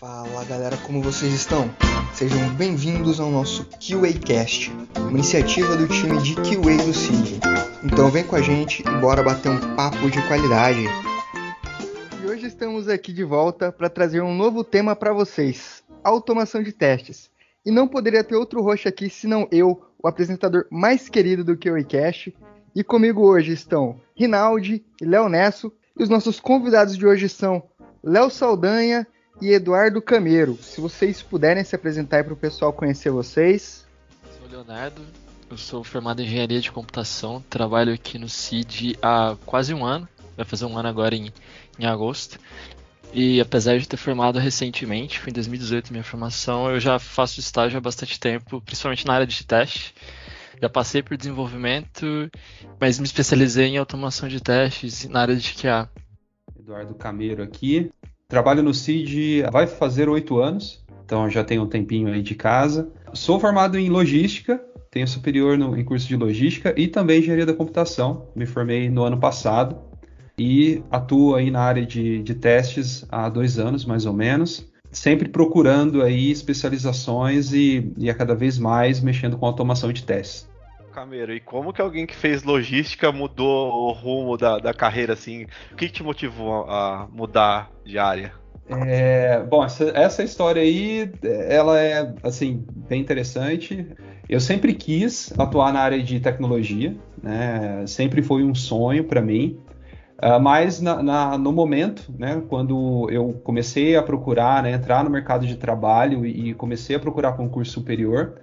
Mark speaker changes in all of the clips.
Speaker 1: Fala galera, como vocês estão? Sejam bem-vindos ao nosso QAcast, uma iniciativa do time de QA do CID. Então vem com a gente e bora bater um papo de qualidade. E hoje estamos aqui de volta para trazer um novo tema para vocês, automação de testes. E não poderia ter outro host aqui senão eu, o apresentador mais querido do QAcast. E comigo hoje estão Rinaldi e Léo Nesso, e os nossos convidados de hoje são Léo Saldanha e Eduardo Camero. Se vocês puderem se apresentar aí para o pessoal conhecer vocês.
Speaker 2: Eu sou o Leonardo, eu sou formado em Engenharia de Computação, trabalho aqui no CID há quase um ano, vai fazer um ano agora em agosto. E apesar de ter formado recentemente, foi em 2018 minha formação, eu já faço estágio há bastante tempo, principalmente na área de teste. Já passei por desenvolvimento, mas me especializei em automação de testes na área de QA.
Speaker 3: Eduardo Camero aqui. Trabalho no CID vai fazer 8 anos, então já tenho um tempinho aí de casa. Sou formado em logística, tenho superior em curso de logística e também engenharia da computação. Me formei no ano passado e atuo aí na área de testes há 2 anos, mais ou menos. Sempre procurando aí especializações e a cada vez mais mexendo com automação de testes.
Speaker 4: Camero, e como que alguém que fez logística mudou o rumo da carreira, assim? O que te motivou a mudar de área?
Speaker 3: Bom, essa história aí, ela é, assim, bem interessante. Eu sempre quis atuar na área de tecnologia, né? Sempre foi um sonho para mim. Mas no momento, né, quando eu comecei a procurar, né, entrar no mercado de trabalho e comecei a procurar concurso superior,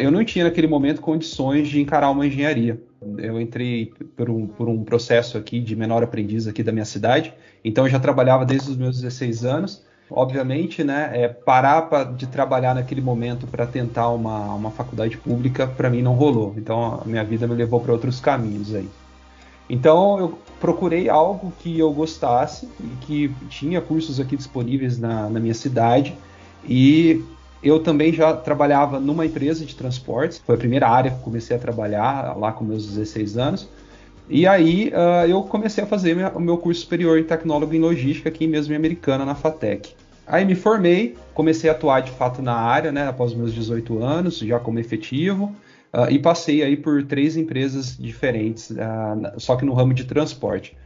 Speaker 3: eu não tinha naquele momento condições de encarar uma engenharia. Eu entrei por um processo aqui de menor aprendiz aqui da minha cidade, então eu já trabalhava desde os meus 16 anos. Obviamente, né, parar de trabalhar naquele momento para tentar uma faculdade pública, para mim não rolou. Então a minha vida me levou para outros caminhos aí. Então eu procurei algo que eu gostasse e que tinha cursos aqui disponíveis na minha cidade, e eu também já trabalhava numa empresa de transportes, foi a primeira área que comecei a trabalhar lá com meus 16 anos, e aí eu comecei a fazer o meu curso superior em tecnólogo em logística aqui mesmo em Americana, na FATEC. Aí me formei, comecei a atuar de fato na área, né, após meus 18 anos, já como efetivo, e passei aí por 3 empresas diferentes, só que no ramo de transporte.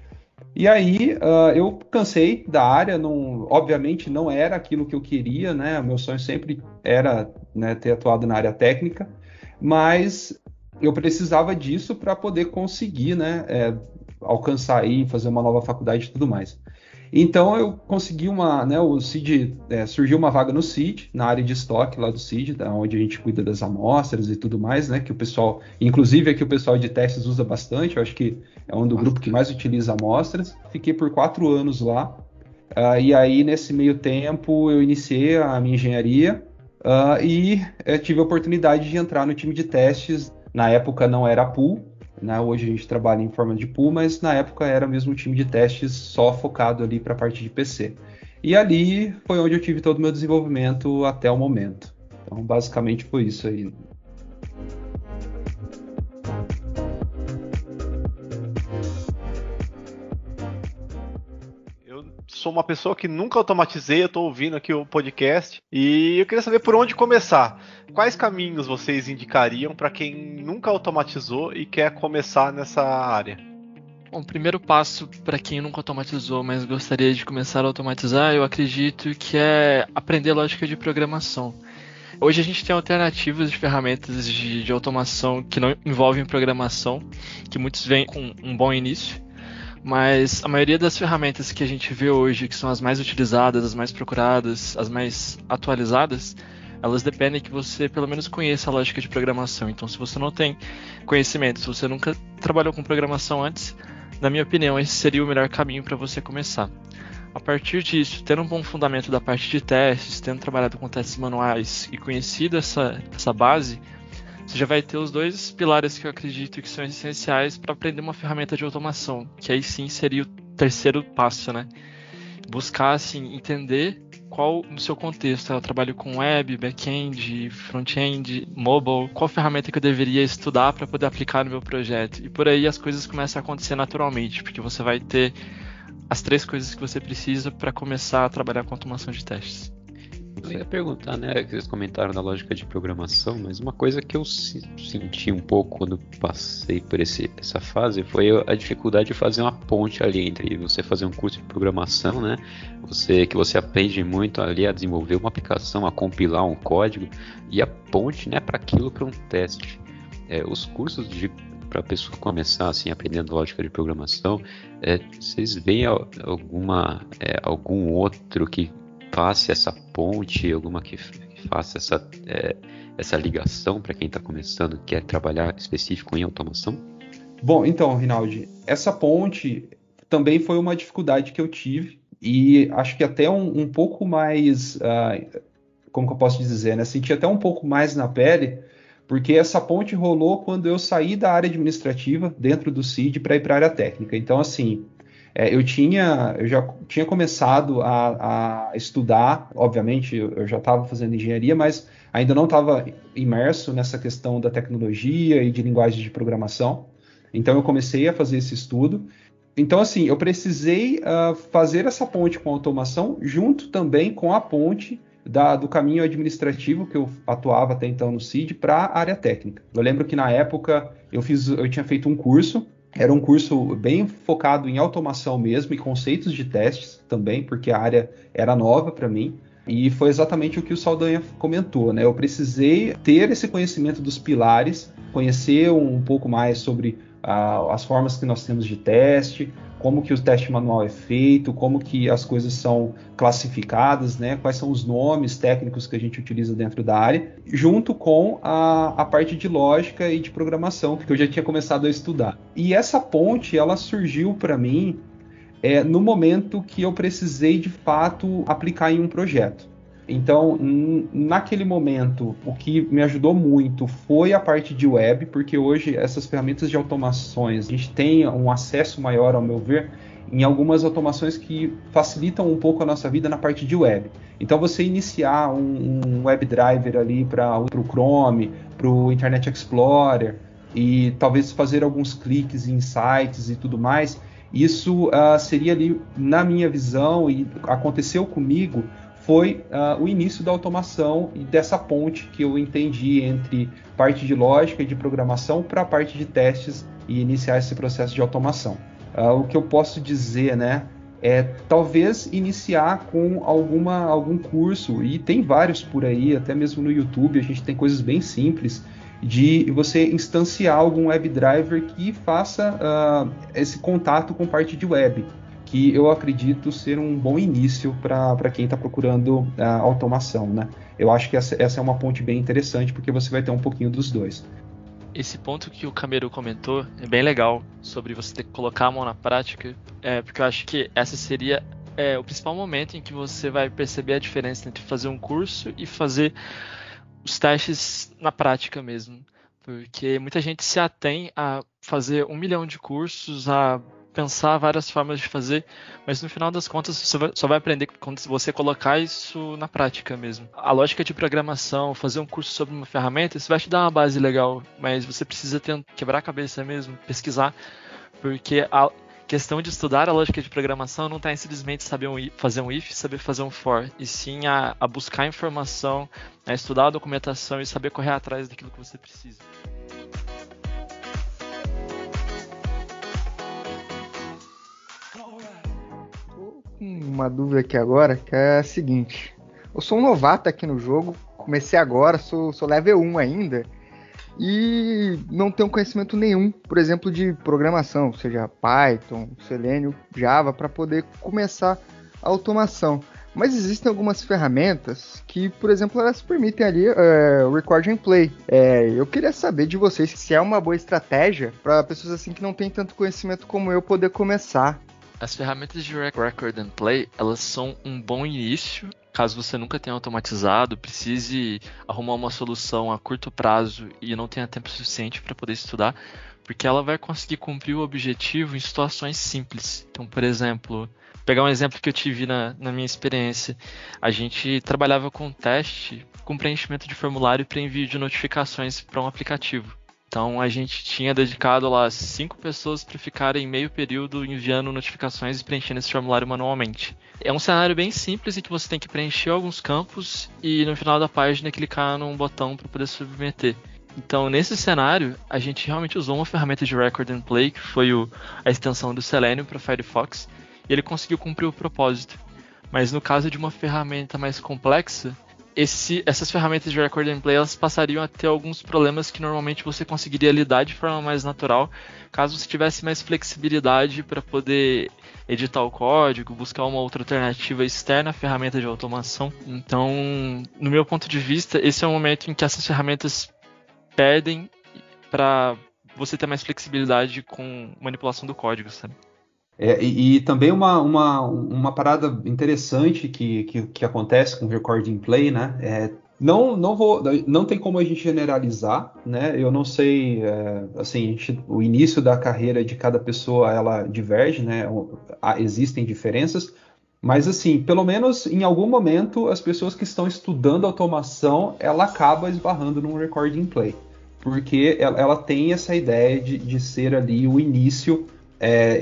Speaker 3: E aí eu cansei da área, obviamente não era aquilo que eu queria, né? O meu sonho sempre era, né, ter atuado na área técnica, mas eu precisava disso para poder conseguir, né, alcançar aí, fazer uma nova faculdade e tudo mais. Então eu consegui o CID, surgiu uma vaga no CID, na área de estoque lá do CID, onde a gente cuida das amostras e tudo mais, né, que o pessoal, inclusive aqui o pessoal de testes usa bastante, eu acho que é um do grupo que mais utiliza amostras. Fiquei por 4 anos lá, e aí nesse meio tempo eu iniciei a minha engenharia e tive a oportunidade de entrar no time de testes. Na época não era pool, né? Hoje a gente trabalha em forma de pool, mas na época era mesmo um time de testes só focado ali para a parte de PC. E ali foi onde eu tive todo o meu desenvolvimento até o momento. Então basicamente foi isso aí.
Speaker 4: Sou uma pessoa que nunca automatizei, eu estou ouvindo aqui o podcast e eu queria saber por onde começar. Quais caminhos vocês indicariam para quem nunca automatizou e quer começar nessa área?
Speaker 2: Bom, o primeiro passo para quem nunca automatizou, mas gostaria de começar a automatizar, eu acredito que é aprender lógica de programação. Hoje a gente tem alternativas de ferramentas de automação que não envolvem programação, que muitos veem com um bom início. Mas a maioria das ferramentas que a gente vê hoje, que são as mais utilizadas, as mais procuradas, as mais atualizadas, elas dependem que você pelo menos conheça a lógica de programação. Então, se você não tem conhecimento, se você nunca trabalhou com programação antes, na minha opinião, esse seria o melhor caminho para você começar. A partir disso, tendo um bom fundamento da parte de testes, tendo trabalhado com testes manuais e conhecido essa base, você já vai ter os 2 pilares que eu acredito que são essenciais para aprender uma ferramenta de automação, que aí sim seria o terceiro passo, né? Buscar, assim, entender qual o seu contexto. Eu trabalho com web, back-end, front-end, mobile, qual ferramenta que eu deveria estudar para poder aplicar no meu projeto. E por aí as coisas começam a acontecer naturalmente, porque você vai ter as 3 coisas que você precisa para começar a trabalhar com automação de testes.
Speaker 5: Eu ia perguntar, né, que vocês comentaram da lógica de programação, mas uma coisa que eu senti um pouco quando passei por essa fase foi a dificuldade de fazer uma ponte ali entre você fazer um curso de programação, né, que você aprende muito ali a desenvolver uma aplicação, a compilar um código, e a ponte, né, para aquilo para um teste. Os cursos para a pessoa começar assim aprendendo lógica de programação, vocês veem algum outro que faça essa ponte, alguma que faça essa ligação para quem está começando, quer trabalhar específico em automação?
Speaker 3: Bom, então, Rinaldi, essa ponte também foi uma dificuldade que eu tive, e acho que até um pouco mais, como que eu posso dizer, né? Senti até um pouco mais na pele, porque essa ponte rolou quando eu saí da área administrativa dentro do CID para ir para a área técnica. Então, assim, eu já tinha começado a estudar, obviamente eu já estava fazendo engenharia, mas ainda não estava imerso nessa questão da tecnologia e de linguagem de programação. Então eu comecei a fazer esse estudo. Então, assim, eu precisei fazer essa ponte com a automação, junto também com a ponte do caminho administrativo que eu atuava até então no CID para a área técnica. Eu lembro que na época eu tinha feito um curso. Era um curso bem focado em automação mesmo e conceitos de testes também, porque a área era nova para mim. E foi exatamente o que o Saldanha comentou, né? Eu precisei ter esse conhecimento dos pilares, conhecer um pouco mais sobre as formas que nós temos de teste, como que o teste manual é feito, como que as coisas são classificadas, né? Quais são os nomes técnicos que a gente utiliza dentro da área, junto com a parte de lógica e de programação, que eu já tinha começado a estudar. E essa ponte, ela surgiu para mim no momento que eu precisei, de fato, aplicar em um projeto. Então, naquele momento, o que me ajudou muito foi a parte de web, porque hoje essas ferramentas de automações, a gente tem um acesso maior, ao meu ver, em algumas automações que facilitam um pouco a nossa vida na parte de web. Então, você iniciar um WebDriver ali para o Chrome, para o Internet Explorer, e talvez fazer alguns cliques em sites e tudo mais, isso seria ali, na minha visão, e aconteceu comigo, foi o início da automação e dessa ponte que eu entendi entre parte de lógica e de programação para a parte de testes e iniciar esse processo de automação. O que eu posso dizer, né, talvez iniciar com algum curso, e tem vários por aí, até mesmo no YouTube, a gente tem coisas bem simples, de você instanciar algum WebDriver que faça esse contato com parte de web, que eu acredito ser um bom início para quem está procurando automação, né? Eu acho que essa é uma ponte bem interessante, porque você vai ter um pouquinho dos dois.
Speaker 2: Esse ponto que o Camero comentou é bem legal, sobre você ter que colocar a mão na prática, porque eu acho que essa seria o principal momento em que você vai perceber a diferença entre fazer um curso e fazer os testes na prática mesmo. Porque muita gente se atém a fazer 1 milhão de cursos, a pensar várias formas de fazer, mas no final das contas você só vai aprender quando você colocar isso na prática mesmo. A lógica de programação, fazer um curso sobre uma ferramenta, isso vai te dar uma base legal, mas você precisa quebrar a cabeça mesmo, pesquisar, porque a questão de estudar a lógica de programação não está em simplesmente saber fazer um if, saber fazer um for, e sim a buscar informação, a estudar a documentação e saber correr atrás daquilo que você precisa.
Speaker 1: Uma dúvida aqui agora, que é a seguinte: eu sou um novato aqui no jogo, comecei agora, sou level 1 ainda, e não tenho conhecimento nenhum, por exemplo, de programação, seja Python, Selenium, Java, para poder começar a automação. Mas existem algumas ferramentas que, por exemplo, elas permitem ali record and play. Eu queria saber de vocês se é uma boa estratégia para pessoas assim que não têm tanto conhecimento como eu poder começar.
Speaker 2: As ferramentas de Record and Play, elas são um bom início, caso você nunca tenha automatizado, precise arrumar uma solução a curto prazo e não tenha tempo suficiente para poder estudar, porque ela vai conseguir cumprir o objetivo em situações simples. Então, por exemplo, pegar um exemplo que eu tive na minha experiência, a gente trabalhava com teste, com preenchimento de formulário para envio de notificações para um aplicativo. Então a gente tinha dedicado lá 5 pessoas para ficarem meio período enviando notificações e preenchendo esse formulário manualmente. É um cenário bem simples em que você tem que preencher alguns campos e no final da página clicar num botão para poder submeter. Então nesse cenário a gente realmente usou uma ferramenta de Record and Play, que foi a extensão do Selenium para Firefox, e ele conseguiu cumprir o propósito. Mas no caso de uma ferramenta mais complexa, essas ferramentas de Record and Play elas passariam a ter alguns problemas que normalmente você conseguiria lidar de forma mais natural, caso você tivesse mais flexibilidade para poder editar o código, buscar uma outra alternativa externa à ferramenta de automação. Então, no meu ponto de vista, esse é o momento em que essas ferramentas perdem para você ter mais flexibilidade com manipulação do código, sabe?
Speaker 3: E também uma parada interessante que acontece com o Record and Play, né? Não tem como a gente generalizar, né? Eu não sei, assim, o início da carreira de cada pessoa ela diverge, né? Existem diferenças, mas assim, pelo menos em algum momento as pessoas que estão estudando automação, ela acaba esbarrando num Record and Play, porque ela tem essa ideia de ser ali o início.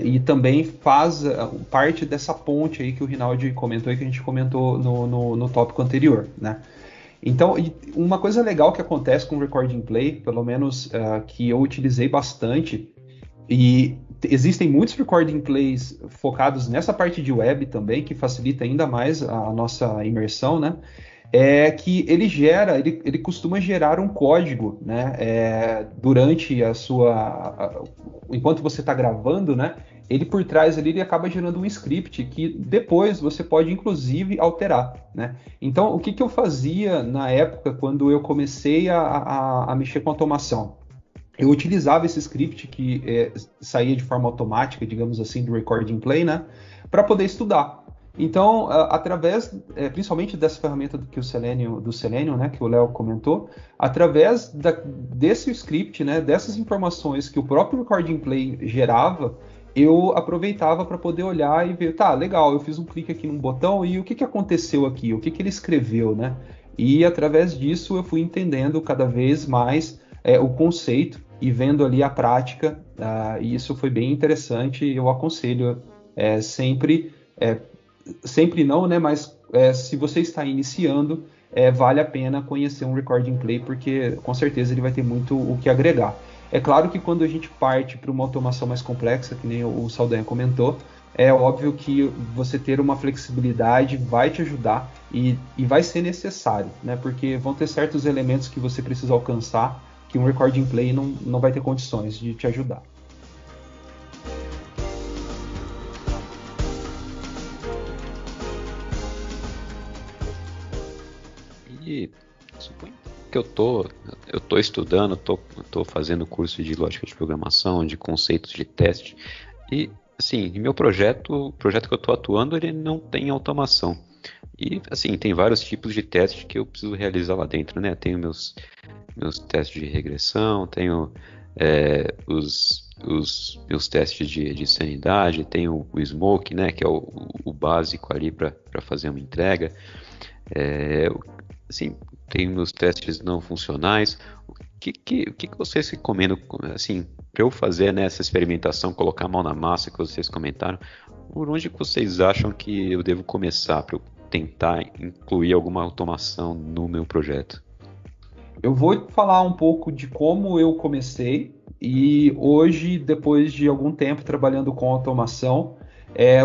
Speaker 3: E também faz parte dessa ponte aí que o Rinaldi comentou e que a gente comentou no tópico anterior, né? Então, uma coisa legal que acontece com o Record and Play, pelo menos que eu utilizei bastante, e existem muitos Record and Plays focados nessa parte de web também, que facilita ainda mais a nossa imersão, né? É que ele costuma gerar um código, né? Durante enquanto você está gravando, né? Ele por trás ali ele acaba gerando um script que depois você pode inclusive alterar, né? Então o que eu fazia na época quando eu comecei a mexer com automação? Eu utilizava esse script que saía de forma automática, digamos assim, do Record and Play, né? Para poder estudar. Então, através, principalmente dessa ferramenta do Selenium, né, que o Léo comentou, através desse script, né, dessas informações que o próprio Record and Play gerava, eu aproveitava para poder olhar e ver, tá, legal, eu fiz um clique aqui num botão e o que aconteceu aqui? O que ele escreveu, né? E através disso eu fui entendendo cada vez mais o conceito e vendo ali a prática, e isso foi bem interessante. Eu aconselho sempre não, né? Mas se você está iniciando, vale a pena conhecer um Record and Play, porque com certeza ele vai ter muito o que agregar. É claro que quando a gente parte para uma automação mais complexa, que nem o Saldanha comentou, é óbvio que você ter uma flexibilidade vai te ajudar e vai ser necessário, né? Porque vão ter certos elementos que você precisa alcançar que um Record and Play não vai ter condições de te ajudar.
Speaker 5: E suponho que eu tô estudando, tô fazendo curso de lógica de programação, de conceitos de teste, e assim, meu o projeto que eu tô atuando, ele não tem automação. E assim, tem vários tipos de testes que eu preciso realizar lá dentro, né? Tenho meus testes de regressão, tenho os meus testes de sanidade, tenho o Smoke, né? Que é o básico ali para fazer uma entrega. Assim, tem meus testes não funcionais. O que vocês recomendam, assim, para eu fazer nessa experimentação, colocar a mão na massa que vocês comentaram? Por onde que vocês acham que eu devo começar para eu tentar incluir alguma automação no meu projeto?
Speaker 3: Eu vou falar um pouco de como eu comecei e hoje, depois de algum tempo trabalhando com automação,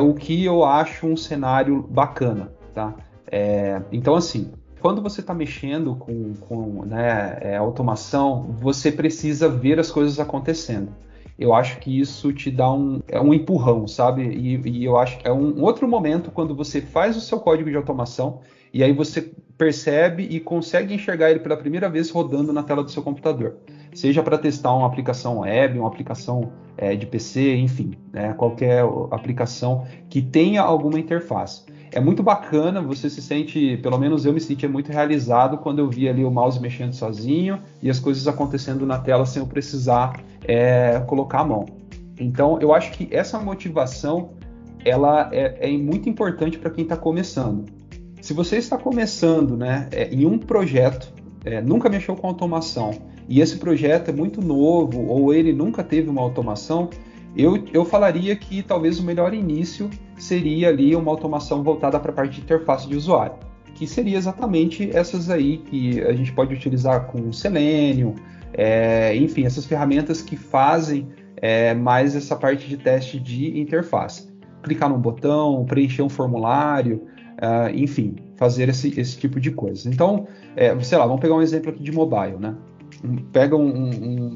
Speaker 3: o que eu acho um cenário bacana, tá? Então, assim, quando você está mexendo com automação, você precisa ver as coisas acontecendo. Eu acho que isso te dá um empurrão, sabe? E eu acho que é um outro momento quando você faz o seu código de automação e aí você percebe e consegue enxergar ele pela primeira vez rodando na tela do seu computador. Seja para testar uma aplicação web, uma aplicação de PC, enfim, qualquer aplicação que tenha alguma interface. É muito bacana, você se sente, pelo menos eu me sentia muito realizado quando eu via ali o mouse mexendo sozinho e as coisas acontecendo na tela sem eu precisar colocar a mão. Então, eu acho que essa motivação ela é muito importante para quem está começando. Se você está começando em um projeto, nunca mexeu com automação e esse projeto é muito novo ou ele nunca teve uma automação, eu falaria que talvez o melhor início seria ali uma automação voltada para a parte de interface de usuário, que seria exatamente essas aí que a gente pode utilizar com Selenium, enfim, essas ferramentas que fazem mais essa parte de teste de interface. Clicar num botão, preencher um formulário, enfim, fazer esse tipo de coisa. Então, sei lá, vamos pegar um exemplo aqui de mobile, né?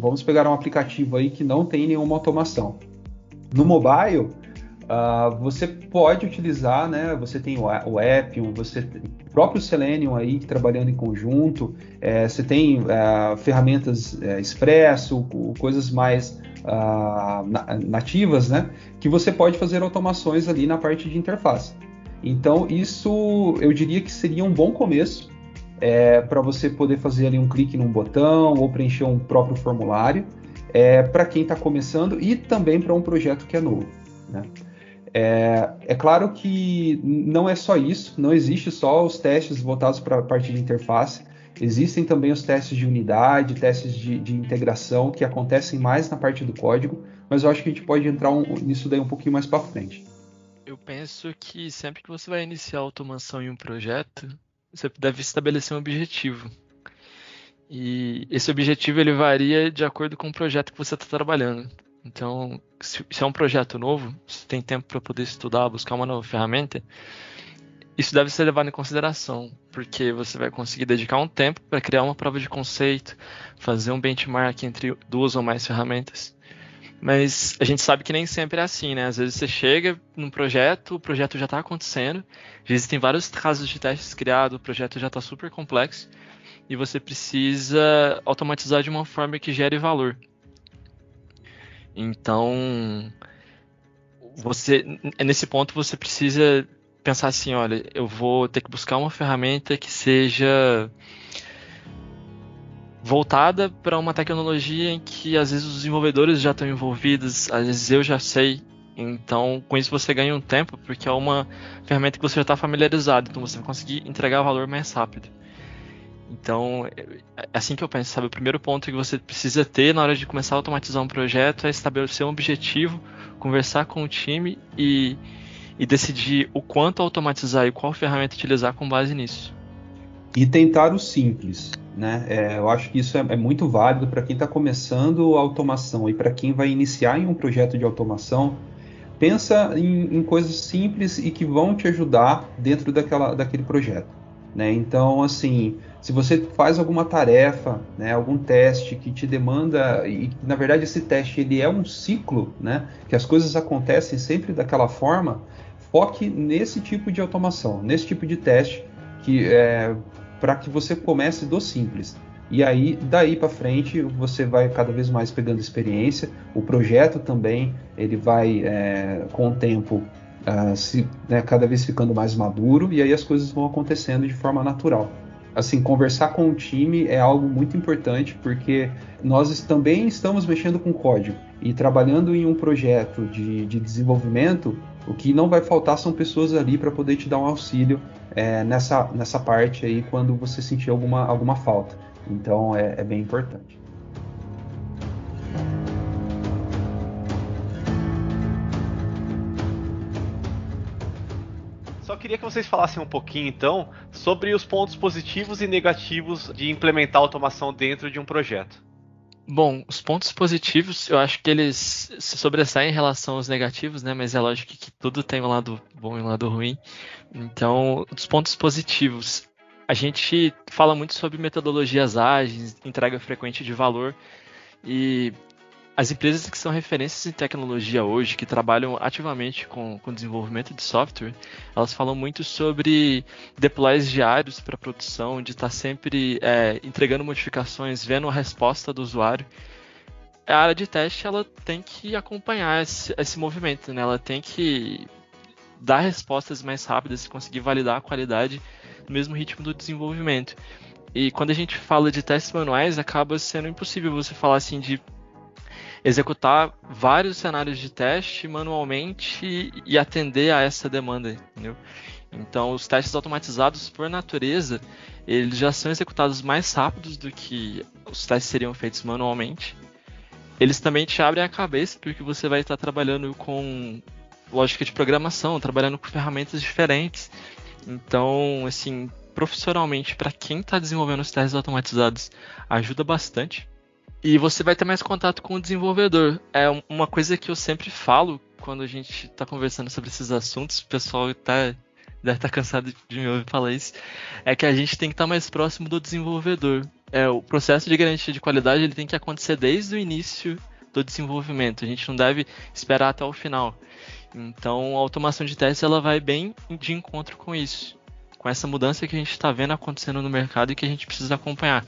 Speaker 3: Vamos pegar um aplicativo aí que não tem nenhuma automação. No mobile, você pode utilizar, né? Você tem o Appium, você tem o próprio Selenium aí trabalhando em conjunto, você tem ferramentas Expresso, coisas mais nativas, né? Que você pode fazer automações ali na parte de interface. Então, isso eu diria que seria um bom começo para você poder fazer ali um clique num botão ou preencher um próprio formulário para quem está começando e também para um projeto que é novo, né? É claro que não é só isso, não existe só os testes voltados para a parte de interface, existem também os testes de unidade, testes de integração que acontecem mais na parte do código, mas eu acho que a gente pode entrar nisso daí um pouquinho mais para frente.
Speaker 2: Eu penso que sempre que você vai iniciar a automação em um projeto, você deve estabelecer um objetivo. E esse objetivo ele varia de acordo com o projeto que você está trabalhando. Então, se é um projeto novo, se tem tempo para poder estudar, buscar uma nova ferramenta, isso deve ser levado em consideração, porque você vai conseguir dedicar um tempo para criar uma prova de conceito, fazer um benchmark entre 2 ou mais ferramentas. Mas a gente sabe que nem sempre é assim, né? Às vezes você chega num projeto, o projeto já está acontecendo, já existem vários casos de testes criados, o projeto já está super complexo, e você precisa automatizar de uma forma que gere valor. Então, nesse ponto você precisa pensar assim, olha, eu vou ter que buscar uma ferramenta que seja voltada para uma tecnologia em que às vezes os desenvolvedores já estão envolvidos, às vezes eu já sei. Então, com isso você ganha um tempo, porque é uma ferramenta que você já está familiarizado, então você vai conseguir entregar valor mais rápido. Então, é assim que eu penso, sabe? O primeiro ponto que você precisa ter na hora de começar a automatizar um projeto é estabelecer um objetivo, conversar com o time e decidir o quanto automatizar e qual ferramenta utilizar com base nisso.
Speaker 3: E tentar o simples, né? Eu acho que isso é muito válido para quem está começando a automação e para quem vai iniciar em um projeto de automação. Pensa em coisas simples e que vão te ajudar dentro daquele projeto, né? Então, assim, se você faz alguma tarefa, né, algum teste que te demanda, e na verdade esse teste ele é um ciclo, né, que as coisas acontecem sempre daquela forma, foque nesse tipo de automação, nesse tipo de teste, para que você comece do simples. E aí, daí para frente, você vai cada vez mais pegando experiência, o projeto também, ele vai, com o tempo, cada vez ficando mais maduro, e aí as coisas vão acontecendo de forma natural. Assim, conversar com o time é algo muito importante, porque nós também estamos mexendo com código, e trabalhando em um projeto de desenvolvimento, o que não vai faltar são pessoas ali para poder te dar um auxílio nessa parte aí, quando você sentir alguma falta. Então, é bem importante.
Speaker 4: Só queria que vocês falassem um pouquinho, então, sobre os pontos positivos e negativos de implementar automação dentro de um projeto.
Speaker 2: Bom, os pontos positivos, eu acho que eles se sobressaem em relação aos negativos, né? Mas é lógico que tudo tem um lado bom e um lado ruim. Então, os pontos positivos, a gente fala muito sobre metodologias ágeis, entrega frequente de valor, e as empresas que são referências em tecnologia hoje, que trabalham ativamente com desenvolvimento de software, elas falam muito sobre deploys diários para produção, de estar sempre entregando modificações, vendo a resposta do usuário. A área de teste ela tem que acompanhar esse movimento, né? Ela tem que dar respostas mais rápidas e conseguir validar a qualidade no mesmo ritmo do desenvolvimento. E quando a gente fala de testes manuais, acaba sendo impossível você falar assim de executar vários cenários de teste manualmente e atender a essa demanda, entendeu? Então, os testes automatizados, por natureza, eles já são executados mais rápidos do que os testes seriam feitos manualmente. Eles também te abrem a cabeça, porque você vai estar trabalhando com lógica de programação, trabalhando com ferramentas diferentes. Então, assim, profissionalmente, para quem está desenvolvendo os testes automatizados, ajuda bastante. E você vai ter mais contato com o desenvolvedor. É uma coisa que eu sempre falo quando a gente está conversando sobre esses assuntos, o pessoal deve estar cansado de me ouvir falar isso, é que a gente tem que estar mais próximo do desenvolvedor. O processo de garantia de qualidade ele tem que acontecer desde o início do desenvolvimento, a gente não deve esperar até o final. Então a automação de testes ela vai bem de encontro com isso, com essa mudança que a gente está vendo acontecendo no mercado e que a gente precisa acompanhar.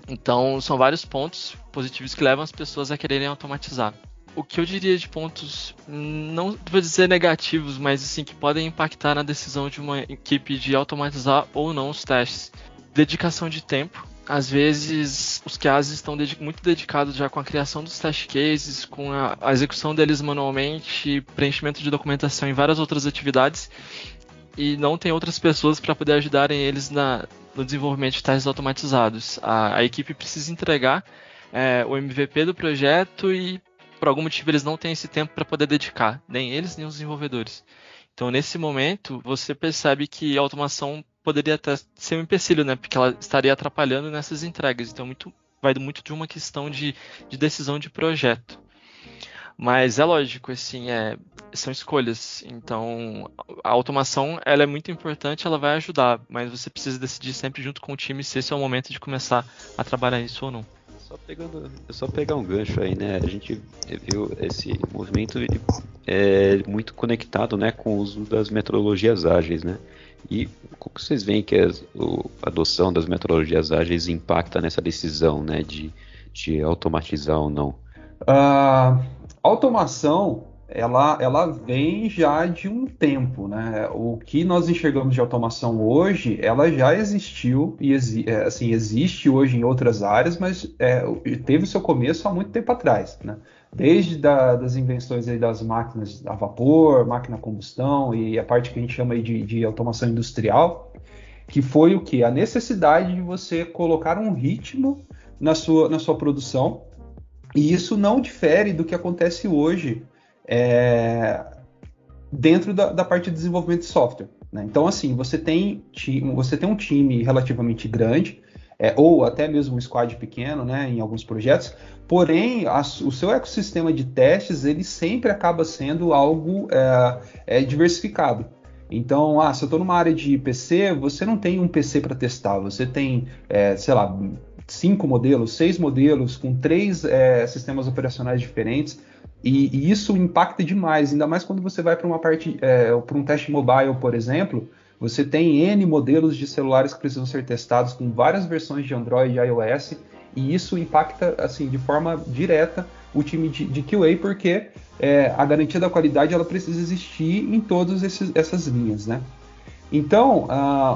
Speaker 2: Então são vários pontos positivos que levam as pessoas a quererem automatizar. O que eu diria de pontos, não vou dizer negativos, mas assim, que podem impactar na decisão de uma equipe de automatizar ou não os testes. Dedicação de tempo. Às vezes, os QAs estão muito dedicados já com a criação dos test cases, com a execução deles manualmente, preenchimento de documentação e várias outras atividades, e não tem outras pessoas para poder ajudarem eles no desenvolvimento de testes automatizados. A equipe precisa entregar o MVP do projeto e por algum motivo eles não têm esse tempo para poder dedicar, nem eles nem os desenvolvedores. Então nesse momento você percebe que a automação poderia até ser um empecilho, né? Porque ela estaria atrapalhando nessas entregas. Então vai muito de uma questão de decisão de projeto. Mas é lógico, assim, são escolhas. Então a automação ela é muito importante, ela vai ajudar, mas você precisa decidir sempre junto com o time se esse é o momento de começar a trabalhar isso ou não.
Speaker 5: Só pegar um gancho aí, né? A gente viu esse movimento muito conectado, né, com o uso das metodologias ágeis, né? E como vocês veem que a adoção das metodologias ágeis impacta nessa decisão, né, de automatizar ou não?
Speaker 3: A automação, ela vem já de um tempo, né? O que nós enxergamos de automação hoje, ela já existiu e assim, existe hoje em outras áreas, mas teve seu começo há muito tempo atrás, né? Desde das invenções aí das máquinas a vapor, máquina a combustão e a parte que a gente chama aí de automação industrial, que foi o quê? A necessidade de você colocar um ritmo na sua produção, e isso não difere do que acontece hoje dentro da parte de desenvolvimento de software, né? Então, assim, você tem um time relativamente grande, ou até mesmo um squad pequeno, né, em alguns projetos, porém, o seu ecossistema de testes, ele sempre acaba sendo algo diversificado. Então, se eu estou numa área de PC, você não tem um PC para testar, você tem, sei lá, 5 modelos, 6 modelos, com 3 sistemas operacionais diferentes, e isso impacta demais, ainda mais quando você vai para uma parte, para um teste mobile, por exemplo, você tem N modelos de celulares que precisam ser testados com várias versões de Android e iOS, e isso impacta assim, de forma direta o time de QA, porque a garantia da qualidade ela precisa existir em todas essas linhas, né? Então,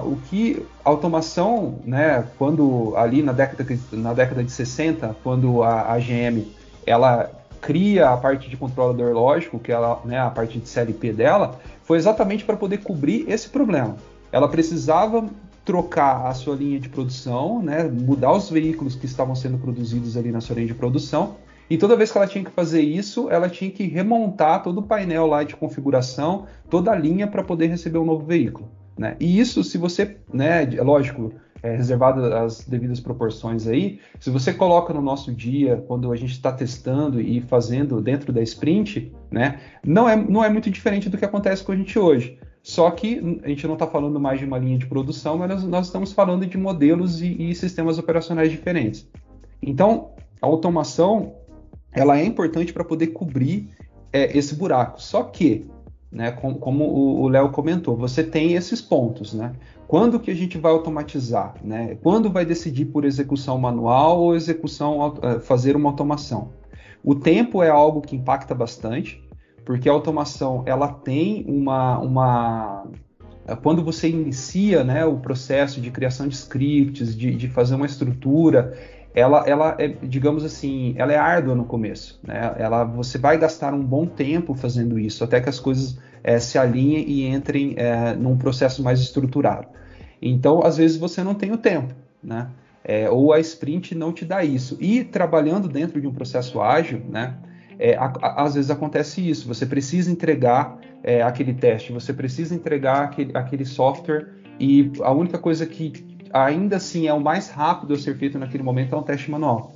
Speaker 3: o que a automação, né, quando ali na década de 60, quando a GM ela cria a parte de controlador lógico, que ela, né, a parte de CLP dela, foi exatamente para poder cobrir esse problema. Ela precisava trocar a sua linha de produção, né, mudar os veículos que estavam sendo produzidos ali na sua linha de produção, e toda vez que ela tinha que fazer isso, ela tinha que remontar todo o painel lá de configuração, toda a linha para poder receber um novo veículo, né? E isso, se você, né, lógico, reservado as devidas proporções aí, se você coloca no nosso dia, quando a gente está testando e fazendo dentro da sprint, né, não é muito diferente do que acontece com a gente hoje. Só que a gente não está falando mais de uma linha de produção, mas nós estamos falando de modelos e sistemas operacionais diferentes. Então, a automação ela é importante para poder cobrir esse buraco. Só que, né, como o Léo comentou, você tem esses pontos, né? Quando que a gente vai automatizar, né? Quando vai decidir por execução manual ou fazer uma automação? O tempo é algo que impacta bastante, porque a automação ela tem quando você inicia, né, o processo de criação de scripts, de fazer uma estrutura, ela é, digamos assim, ela é árdua no começo, né? Você vai gastar um bom tempo fazendo isso, até que as coisas se alinhem e entrem num processo mais estruturado. Então, às vezes, você não tem o tempo, né? Ou a sprint não te dá isso. E trabalhando dentro de um processo ágil, né? Às vezes acontece isso. Você precisa entregar aquele teste, você precisa entregar aquele software, e a única coisa que ainda assim é o mais rápido a ser feito naquele momento é um teste manual.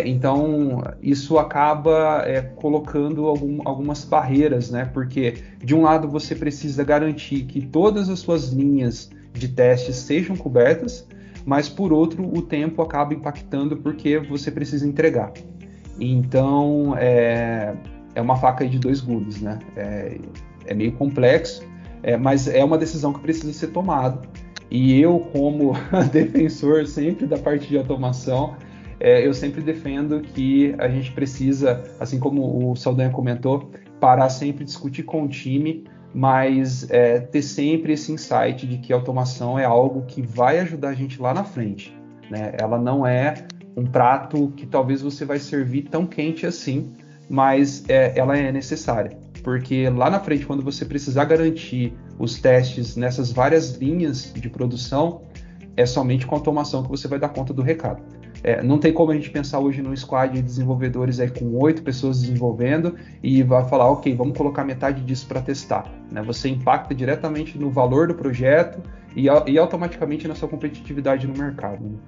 Speaker 3: Então, isso acaba colocando algumas barreiras, né? Porque, de um lado, você precisa garantir que todas as suas linhas de testes sejam cobertas, mas, por outro, o tempo acaba impactando porque você precisa entregar. Então, é uma faca de dois gumes, né? É meio complexo, mas é uma decisão que precisa ser tomada. E eu, como defensor sempre da parte de automação, eu sempre defendo que a gente precisa, assim como o Saldanha comentou, parar sempre, discutir com o time, mas ter sempre esse insight de que a automação é algo que vai ajudar a gente lá na frente, né? Ela não é um prato que talvez você vai servir tão quente assim, mas ela é necessária, porque lá na frente, quando você precisar garantir os testes nessas várias linhas de produção, é somente com a automação que você vai dar conta do recado. Não tem como a gente pensar hoje num squad de desenvolvedores com 8 pessoas desenvolvendo e vai falar, ok, vamos colocar metade disso para testar, né? Você impacta diretamente no valor do projeto e automaticamente na sua competitividade no mercado, né?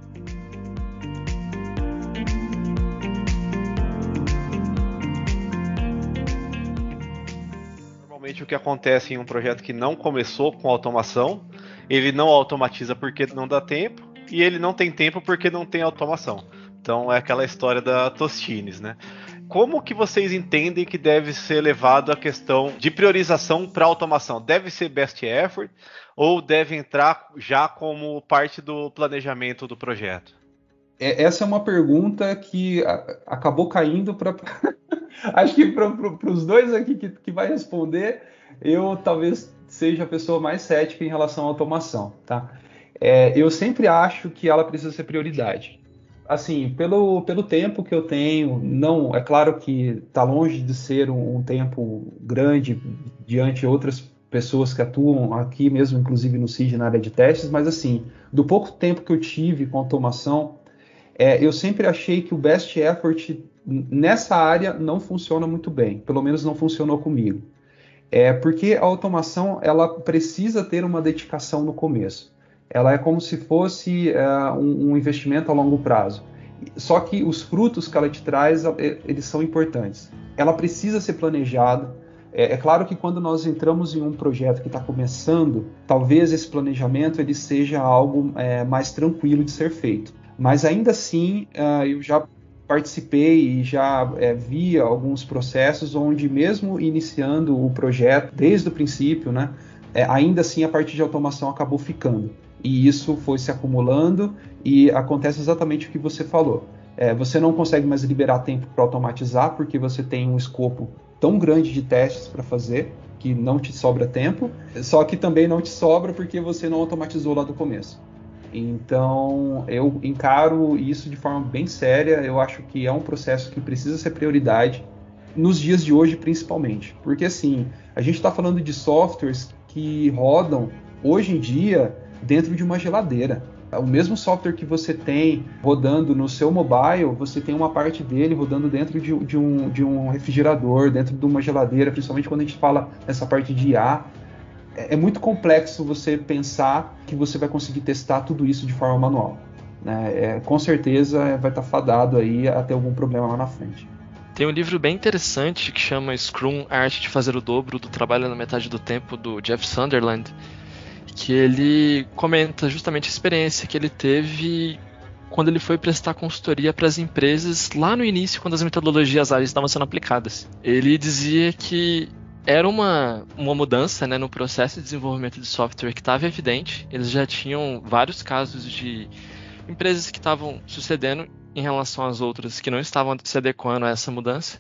Speaker 4: Normalmente o que acontece em um projeto que não começou com automação, ele não automatiza porque não dá tempo, e ele não tem tempo porque não tem automação. Então é aquela história da Tostines, né? Como que vocês entendem que deve ser levado a questão de priorização para automação? Deve ser best effort ou deve entrar já como parte do planejamento do projeto?
Speaker 3: Essa é uma pergunta que acabou caindo para... Acho que para os dois aqui que vai responder, eu talvez seja a pessoa mais cética em relação à automação, tá? Eu sempre acho que ela precisa ser prioridade. Assim, pelo tempo que eu tenho, não, é claro que está longe de ser um tempo grande diante de outras pessoas que atuam aqui mesmo, inclusive no CID, na área de testes, mas assim, do pouco tempo que eu tive com automação, eu sempre achei que o best effort nessa área não funciona muito bem, pelo menos não funcionou comigo. Porque a automação ela precisa ter uma dedicação no começo. Ela é como se fosse um investimento a longo prazo. Só que os frutos que ela te traz, eles são importantes. Ela precisa ser planejada. É claro que quando nós entramos em um projeto que está começando, talvez esse planejamento ele seja algo mais tranquilo de ser feito. Mas ainda assim, eu já participei e já vi alguns processos onde, mesmo iniciando o projeto desde o princípio, né, ainda assim a parte de automação acabou ficando. E isso foi se acumulando e acontece exatamente o que você falou. Você não consegue mais liberar tempo para automatizar porque você tem um escopo tão grande de testes para fazer que não te sobra tempo, só que também não te sobra porque você não automatizou lá do começo. Então, eu encaro isso de forma bem séria. Eu acho que é um processo que precisa ser prioridade nos dias de hoje, principalmente. Porque, assim, a gente está falando de softwares que rodam, hoje em dia, dentro de uma geladeira. O mesmo software que você tem rodando no seu mobile, você tem uma parte dele rodando dentro de um refrigerador, dentro de uma geladeira, principalmente quando a gente fala nessa parte de IA. É muito complexo você pensar que você vai conseguir testar tudo isso de forma manual, né? Com certeza vai estar fadado aí a ter algum problema lá na frente.
Speaker 2: Tem um livro bem interessante que chama Scrum, A Arte de Fazer o Dobro do Trabalho na Metade do Tempo, do Jeff Sunderland, que ele comenta justamente a experiência que ele teve quando ele foi prestar consultoria para as empresas lá no início, quando as metodologias ágeis estavam sendo aplicadas. Ele dizia que era uma mudança, né, no processo de desenvolvimento de software que estava evidente. Eles já tinham vários casos de empresas que estavam sucedendo em relação às outras que não estavam se adequando a essa mudança.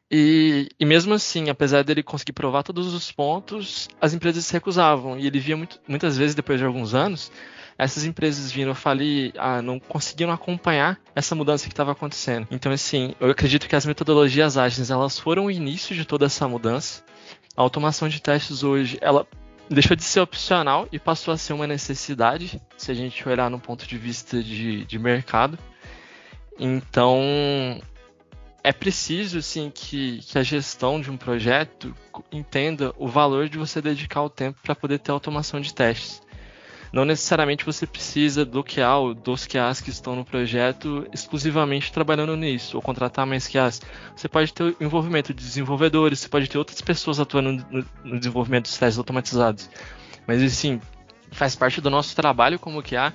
Speaker 2: E mesmo assim, apesar dele conseguir provar todos os pontos, as empresas se recusavam. E ele via muitas vezes, depois de alguns anos, essas empresas vindo falir, não conseguiram acompanhar essa mudança que estava acontecendo. Então, assim, eu acredito que as metodologias ágeis, elas foram o início de toda essa mudança. A automação de testes hoje, ela deixou de ser opcional e passou a ser uma necessidade, se a gente olhar no ponto de vista de mercado. Então, é preciso assim, que a gestão de um projeto entenda o valor de você dedicar o tempo para poder ter automação de testes. Não necessariamente você precisa bloquear dos QAs que estão no projeto exclusivamente trabalhando nisso, ou contratar mais QAs. Você pode ter o envolvimento de desenvolvedores, você pode ter outras pessoas atuando no desenvolvimento dos testes automatizados. Mas, assim, faz parte do nosso trabalho como QA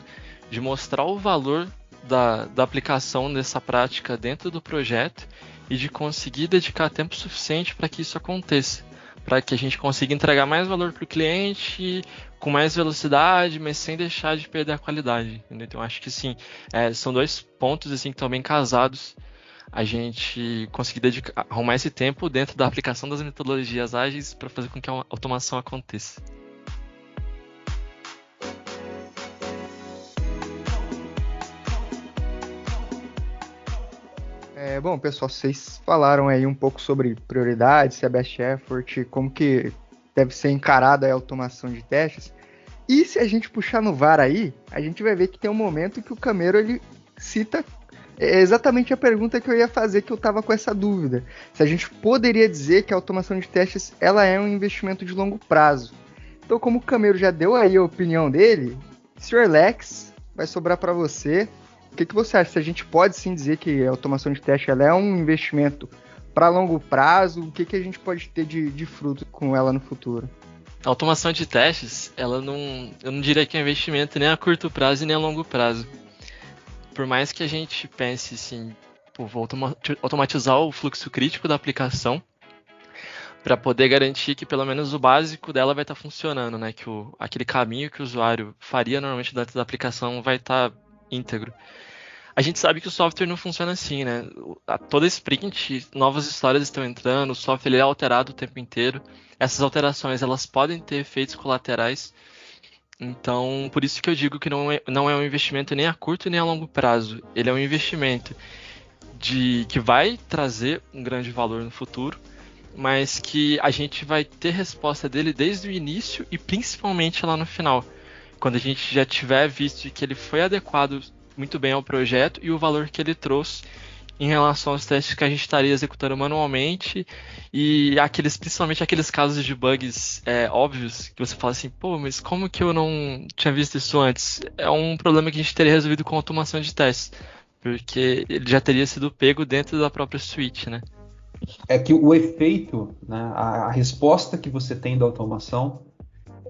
Speaker 2: de mostrar o valor da aplicação dessa prática dentro do projeto e de conseguir dedicar tempo suficiente para que isso aconteça, para que a gente consiga entregar mais valor para o cliente, com mais velocidade, mas sem deixar de perder a qualidade. Entendeu? Então, acho que sim, são dois pontos assim, que estão bem casados. A gente conseguir arrumar esse tempo dentro da aplicação das metodologias ágeis para fazer com que a automação aconteça.
Speaker 1: Bom, pessoal, vocês falaram aí um pouco sobre prioridades, se é best effort, como que deve ser encarada a automação de testes. E se a gente puxar no VAR aí, a gente vai ver que tem um momento que o Camero ele cita exatamente a pergunta que eu ia fazer, que eu estava com essa dúvida. Se a gente poderia dizer que a automação de testes ela é um investimento de longo prazo. Então, como o Camero já deu aí a opinião dele, Sr. Lex, vai sobrar para você. O que você acha? Se a gente pode sim dizer que a automação de teste ela é um investimento para longo prazo, o que a gente pode ter de fruto com ela no futuro?
Speaker 2: A automação de testes, eu não diria que é um investimento nem a curto prazo e nem a longo prazo. Por mais que a gente pense assim, vou automatizar o fluxo crítico da aplicação para poder garantir que pelo menos o básico dela vai estar funcionando, né? Que aquele caminho que o usuário faria normalmente dentro da aplicação vai estar íntegro. A gente sabe que o software não funciona assim, né? A toda sprint, novas histórias estão entrando, o software ele é alterado o tempo inteiro. Essas alterações elas podem ter efeitos colaterais. Então, por isso que eu digo que não é um investimento nem a curto nem a longo prazo. Ele é um investimento que vai trazer um grande valor no futuro, mas que a gente vai ter resposta dele desde o início e principalmente lá no final, quando a gente já tiver visto que ele foi adequado muito bem ao projeto e o valor que ele trouxe em relação aos testes que a gente estaria executando manualmente e principalmente aqueles casos de bugs óbvios que você fala assim, mas como que eu não tinha visto isso antes? É um problema que a gente teria resolvido com automação de testes, porque ele já teria sido pego dentro da própria suite, né?
Speaker 3: É que o efeito, né, a resposta que você tem da automação,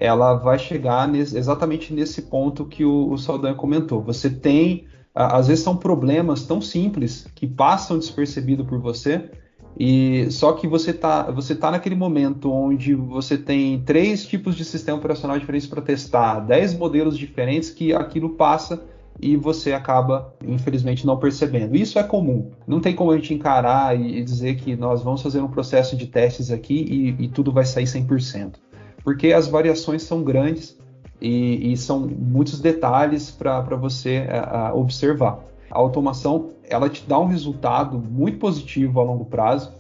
Speaker 3: ela vai chegar exatamente nesse ponto que o Saldanha comentou. Você tem, às vezes são problemas tão simples que passam despercebido por você, e só que você tá naquele momento onde você tem 3 tipos de sistema operacional diferentes para testar, 10 modelos diferentes que aquilo passa e você acaba, infelizmente, não percebendo. Isso é comum. Não tem como a gente encarar e dizer que nós vamos fazer um processo de testes aqui e tudo vai sair 100%. Porque as variações são grandes e são muitos detalhes para você observar. A automação ela te dá um resultado muito positivo a longo prazo,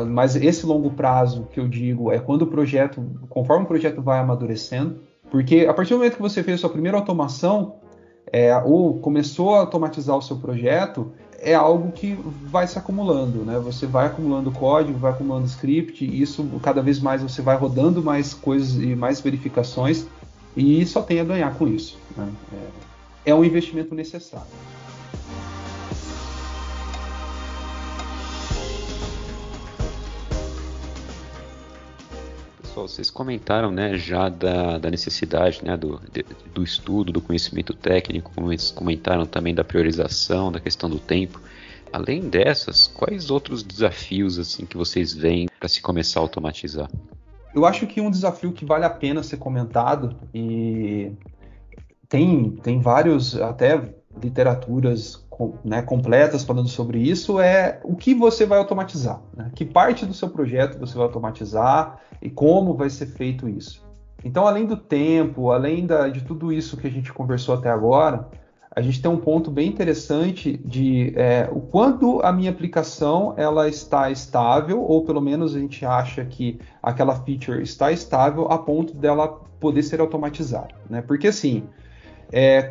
Speaker 3: mas esse longo prazo que eu digo é conforme o projeto vai amadurecendo, porque a partir do momento que você fez a sua primeira automação, ou começou a automatizar o seu projeto, é algo que vai se acumulando, né? Você vai acumulando código, vai acumulando script, e isso cada vez mais você vai rodando mais coisas e mais verificações, e só tem a ganhar com isso, né? É um investimento necessário.
Speaker 5: Vocês comentaram, né, já da necessidade, né, do estudo, do conhecimento técnico, vocês comentaram também da priorização, da questão do tempo. Além dessas, quais outros desafios assim que vocês veem para se começar a automatizar?
Speaker 3: Eu acho que um desafio que vale a pena ser comentado, e tem vários, até literaturas, né, completas falando sobre isso, é o que você vai automatizar, né? Que parte do seu projeto você vai automatizar e como vai ser feito isso. Então, além do tempo, além de tudo isso que a gente conversou até agora, a gente tem um ponto bem interessante de o quando a minha aplicação ela está estável, ou pelo menos a gente acha que aquela feature está estável a ponto dela poder ser automatizada, né? Porque assim,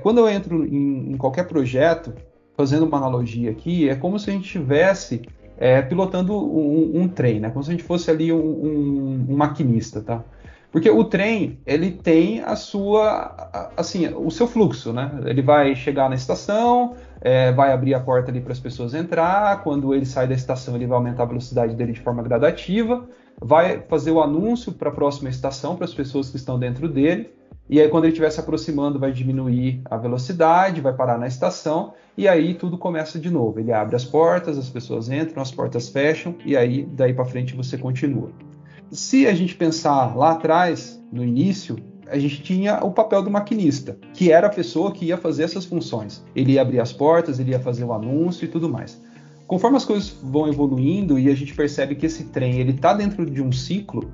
Speaker 3: quando eu entro em qualquer projeto, fazendo uma analogia aqui, é como se a gente estivesse pilotando um trem, né? Como se a gente fosse ali um maquinista, tá? Porque o trem, ele tem o seu fluxo, né? Ele vai chegar na estação, vai abrir a porta ali para as pessoas entrar, quando ele sai da estação, ele vai aumentar a velocidade dele de forma gradativa, vai fazer o anúncio para a próxima estação, para as pessoas que estão dentro dele, e aí quando ele estiver se aproximando, vai diminuir a velocidade, vai parar na estação, e aí tudo começa de novo. Ele abre as portas, as pessoas entram, as portas fecham, e aí daí para frente você continua. Se a gente pensar lá atrás, no início, a gente tinha o papel do maquinista, que era a pessoa que ia fazer essas funções. Ele ia abrir as portas, ele ia fazer o anúncio e tudo mais. Conforme as coisas vão evoluindo e a gente percebe que esse trem está dentro de um ciclo,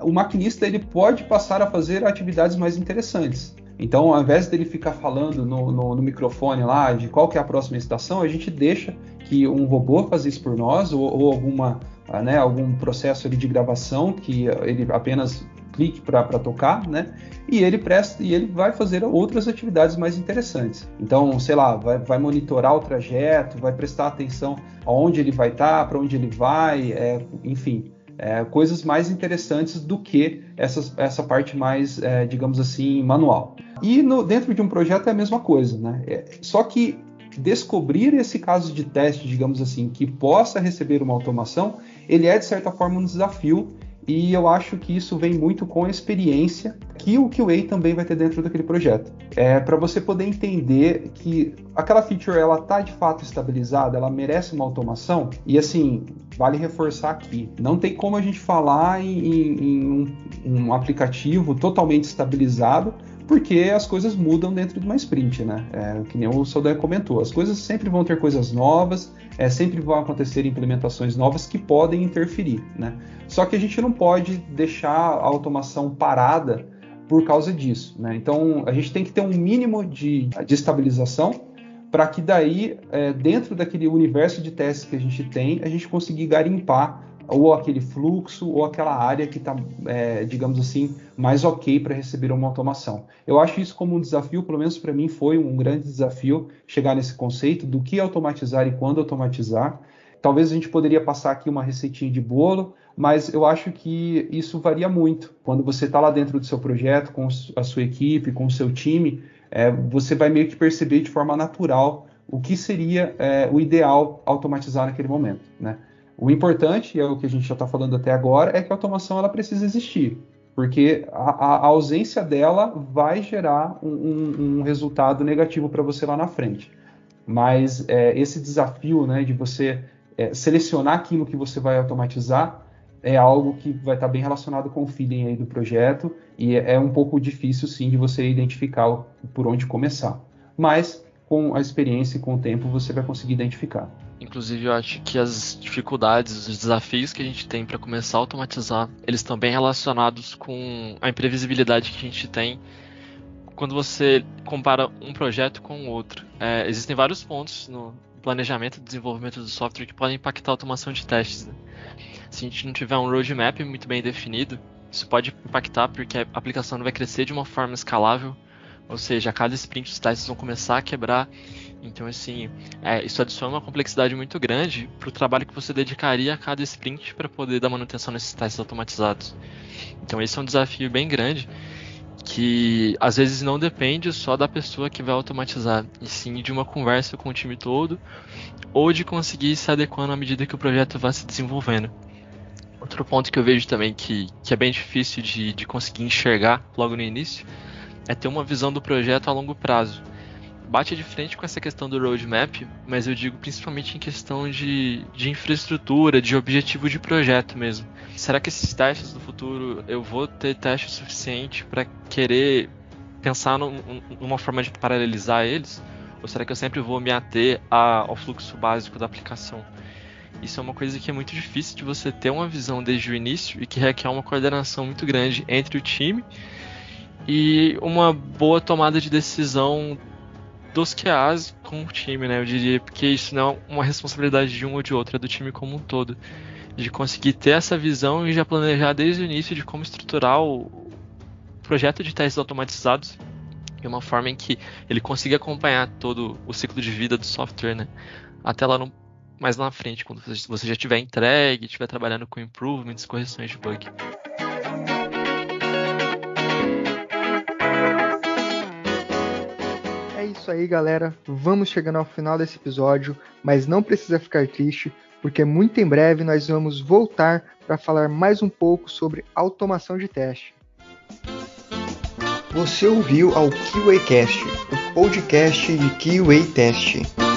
Speaker 3: o maquinista ele pode passar a fazer atividades mais interessantes. Então, ao invés dele ficar falando no microfone lá de qual que é a próxima estação, a gente deixa que um robô faça isso por nós, ou algum processo ali de gravação que ele apenas clique para tocar, né? E ele vai fazer outras atividades mais interessantes. Então, sei lá, vai monitorar o trajeto, vai prestar atenção aonde ele vai estar, para onde ele vai, enfim. Coisas mais interessantes do que essa parte mais, digamos assim, manual. E dentro de um projeto é a mesma coisa, né? Só que descobrir esse caso de teste, digamos assim, que possa receber uma automação, ele é de certa forma um desafio, e eu acho que isso vem muito com a experiência que o QA também vai ter dentro daquele projeto. Para você poder entender que aquela feature ela está de fato estabilizada, ela merece uma automação, e assim, vale reforçar aqui, não tem como a gente falar em um aplicativo totalmente estabilizado, porque as coisas mudam dentro de uma sprint, né? Que nem o Saldanha comentou, as coisas sempre vão ter coisas novas, sempre vão acontecer implementações novas que podem interferir, né? Só que a gente não pode deixar a automação parada por causa disso, né? Então, a gente tem que ter um mínimo de estabilização para que daí, dentro daquele universo de testes que a gente tem, a gente conseguir garimpar ou aquele fluxo, ou aquela área que está, digamos assim, mais ok para receber uma automação. Eu acho isso como um desafio, pelo menos para mim foi um grande desafio chegar nesse conceito do que automatizar e quando automatizar. Talvez a gente poderia passar aqui uma receitinha de bolo, mas eu acho que isso varia muito. Quando você está lá dentro do seu projeto, com a sua equipe, com o seu time, você vai meio que perceber de forma natural o que seria o ideal automatizar naquele momento, né? O importante, é o que a gente já está falando até agora, é que a automação ela precisa existir, porque a ausência dela vai gerar um resultado negativo para você lá na frente. Mas esse desafio, né, de você selecionar aquilo que você vai automatizar é algo que vai estar bem relacionado com o feeling aí do projeto, e é um pouco difícil sim de você identificar por onde começar. Mas com a experiência e com o tempo você vai conseguir identificar.
Speaker 2: Inclusive, eu acho que as dificuldades, os desafios que a gente tem para começar a automatizar, eles estão bem relacionados com a imprevisibilidade que a gente tem quando você compara um projeto com o outro. Existem vários pontos no planejamento e desenvolvimento do software que podem impactar a automação de testes, né? Se a gente não tiver um roadmap muito bem definido, isso pode impactar porque a aplicação não vai crescer de uma forma escalável, ou seja, a cada sprint os testes vão começar a quebrar. Então, assim, isso adiciona uma complexidade muito grande para o trabalho que você dedicaria a cada sprint para poder dar manutenção nesses testes automatizados. Então, esse é um desafio bem grande que, às vezes, não depende só da pessoa que vai automatizar, e sim de uma conversa com o time todo ou de conseguir se adequando à medida que o projeto vai se desenvolvendo. Outro ponto que eu vejo também que é bem difícil de conseguir enxergar logo no início é ter uma visão do projeto a longo prazo. Bate de frente com essa questão do roadmap, mas eu digo principalmente em questão de infraestrutura, de objetivo de projeto mesmo. Será que esses testes do futuro, eu vou ter teste suficiente para querer pensar numa forma de paralelizar eles? Ou será que eu sempre vou me ater ao fluxo básico da aplicação? Isso é uma coisa que é muito difícil de você ter uma visão desde o início e que requer uma coordenação muito grande entre o time e uma boa tomada de decisão dos QAs com o time, né? Eu diria, porque isso não é uma responsabilidade de um ou de outro, é do time como um todo. De conseguir ter essa visão e já planejar desde o início de como estruturar o projeto de testes automatizados de uma forma em que ele consiga acompanhar todo o ciclo de vida do software, né? Até lá mais lá na frente, quando você já tiver entregue, estiver trabalhando com improvements, correções de bug.
Speaker 1: É isso aí, galera. Vamos chegando ao final desse episódio, mas não precisa ficar triste, porque muito em breve nós vamos voltar para falar mais um pouco sobre automação de teste. Você ouviu ao QAcast, o podcast de QA Test.